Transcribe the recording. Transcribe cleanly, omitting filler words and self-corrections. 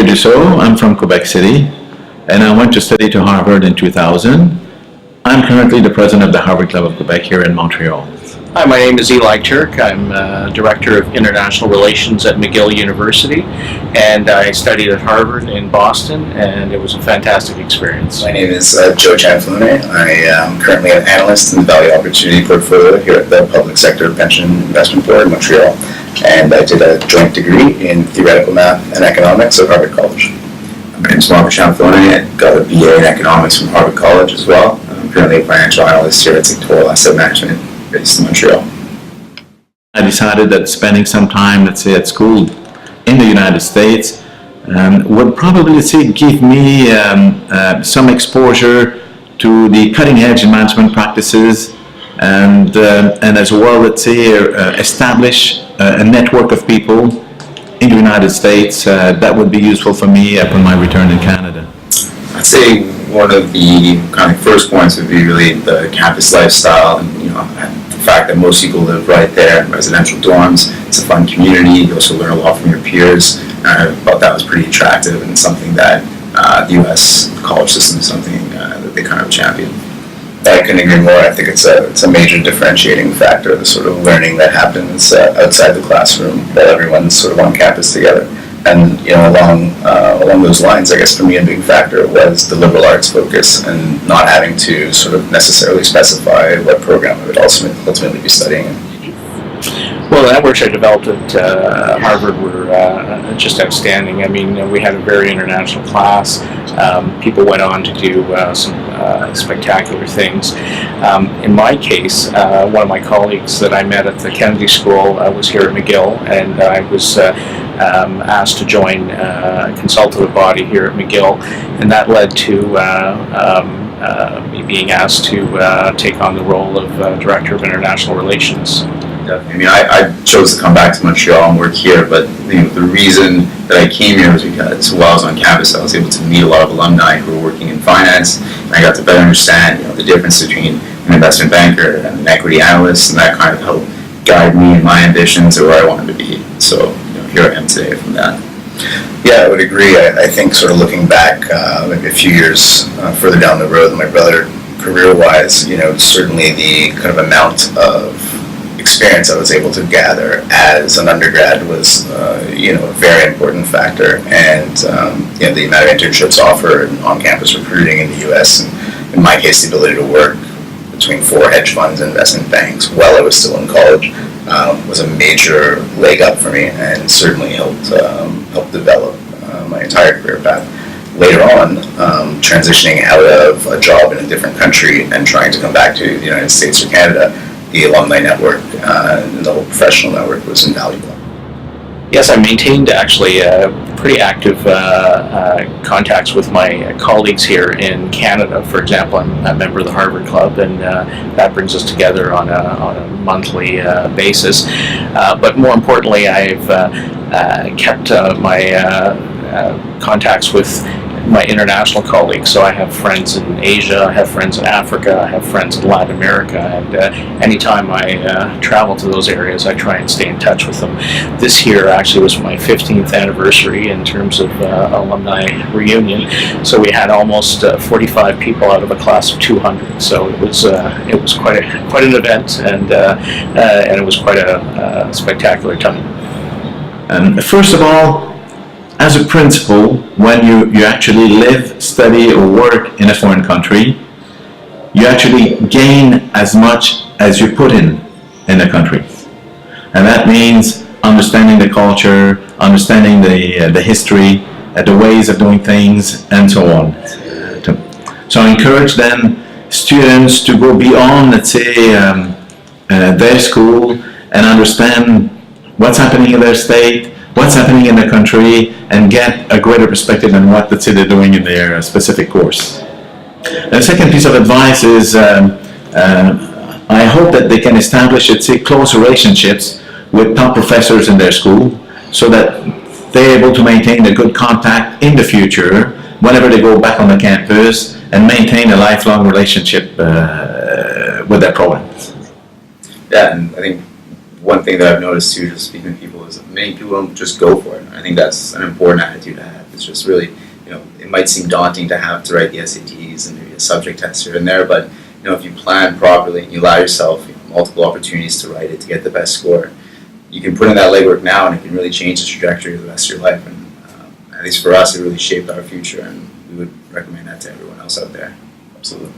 Dussault. I'm from Quebec City, and I went to study to Harvard in 2000. I'm currently the president of the Harvard Club of Quebec here in Montreal. Hi, my name is Turk. I'm Director of International Relations at McGill University, and I studied at Harvard in Boston, and it was a fantastic experience. My name is Joe Chanflone. I am currently an analyst in the Value Opportunity Portfolio here at the Public Sector Pension Investment Board in Montreal, and I did a joint degree in Theoretical Math and Economics at Harvard College. My name is Mark Chanflone. I got a BA in Economics from Harvard College as well. I'm currently a financial analyst here at Sectoral Asset Management based in Montreal. I decided that spending some time, let's say, at school in the United States would probably, let's say, give me some exposure to the cutting edge in management practices and as well, let's say, establish a network of people in the United States that would be useful for me upon my return in Canada. I'd say one of the kind of first points would be really the campus lifestyle, and the fact that most people live right there in residential dorms. It's a fun community. You also learn a lot from your peers. I thought that was pretty attractive and something that the U.S. college system is something that they kind of champion. I couldn't agree more. I think it's a major differentiating factor, the sort of learning that happens outside the classroom while everyone's sort of on campus together. And along those lines, I guess for me a big factor was the liberal arts focus and not having to sort of necessarily specify what program I would ultimately be studying. Well, the networks I developed at Harvard were just outstanding. I mean, we had a very international class. People went on to do some spectacular things. In my case, one of my colleagues that I met at the Kennedy School was here at McGill, and I was asked to join a consultative body here at McGill, and that led to me being asked to take on the role of Director of International Relations. I mean, I chose to come back to Montreal and work here, but the reason that I came here was because while I was on campus, I was able to meet a lot of alumni who were working in finance, and I got to better understand the difference between an investment banker and an equity analyst, and that kind of helped guide me in my ambitions or where I wanted to be. So here I am today from that. Yeah, I would agree. I think sort of looking back maybe a few years further down the road than my brother career-wise, certainly the kind of amount of experience I was able to gather as an undergrad was a very important factor, and the amount of internships offered and on-campus recruiting in the US, and in my case the ability to work between 4 hedge funds and investment banks while I was still in college was a major leg up for me, and certainly helped develop my entire career path. Later on, transitioning out of a job in a different country and trying to come back to the United States or Canada, the alumni network and the whole professional network was invaluable. Yes, I maintained actually pretty active contacts with my colleagues here in Canada. For example, I'm a member of the Harvard Club, and that brings us together on a monthly basis. But more importantly, I've kept my contacts with my international colleagues. So I have friends in Asia, I have friends in Africa, I have friends in Latin America, and anytime I travel to those areas, I try and stay in touch with them. This year actually was my 15th anniversary in terms of alumni reunion. So we had almost 45 people out of a class of 200. So it was quite an event, and it was quite a spectacular time. First of all, as a principal, when you actually live, study, or work in a foreign country, you actually gain as much as you put in the country. And that means understanding the culture, understanding the history, the ways of doing things, and so on. So I encourage then students to go beyond, let's say, their school and understand what's happening in their state, what's happening in the country, and get a greater perspective on what, let's say, they're doing in their specific course. The second piece of advice is I hope that they can establish, let's say, close relationships with top professors in their school so that they're able to maintain a good contact in the future whenever they go back on the campus and maintain a lifelong relationship with their programs. Yeah, and I think one thing that I've noticed too, just speaking to people, is that many people don't just go for it. I think that's an important attitude to have. It's just really, it might seem daunting to have to write the SATs and maybe a subject test here and there, but if you plan properly and you allow yourself multiple opportunities to write it to get the best score, you can put in that legwork now, and it can really change the trajectory of the rest of your life. And at least for us, it really shaped our future, and we would recommend that to everyone else out there. Absolutely.